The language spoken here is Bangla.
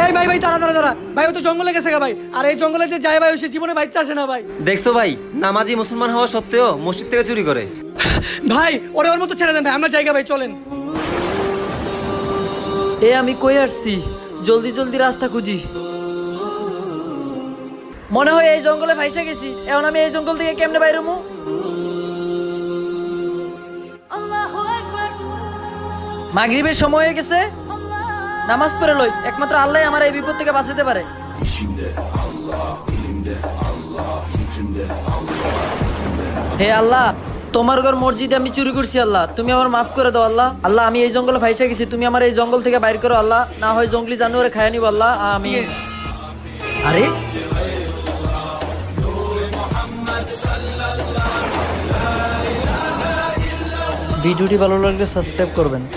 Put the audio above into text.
এই ভাই ভাই তারা তারা তারা ভাই ও তো জঙ্গলে গেছে গা ভাই, আর এই জঙ্গলে যে যায় ভাই ও সে জীবনে বাইচ্চা আসে না ভাই। দেখছো ভাই, নামাজি মুসলমান হওয়া সত্ত্বেও মসজিদ থেকে চুরি করে। ভাই ওরে ওর মতো ছেড়ে দেন ভাই, আমরা জায়গা ভাই চলেন। আমি কই আসছি, জলদি জলদি রাস্তা খুঁজি। মনে হয় এই জঙ্গলে ফাইসা গেছি, এখন আমি এই জঙ্গল থেকে কেমনে বাইরে হমু? মাগরিবের সময় হয়ে গেছে, নামাজ পড়ে লই, একমাত্র আল্লাহ আমার এই বিপদ থেকে বাঁচাতে পারে। হে আল্লাহ, তোমার ঘর মসজিদে আমি চুরি করছি, আল্লাহ তুমি আমার মাফ করে দাও। আল্লাহ আল্লাহ আমি এই জঙ্গলে ফাইসা গেছি, তুমি আমার এই জঙ্গল থেকে বাইর করো আল্লাহ, না হয় জঙ্গলি জানোয়ারে খায় নিব আল্লাহ। আমি আরে ভিডিওটি ভালো লাগলে সাবস্ক্রাইব করবেন।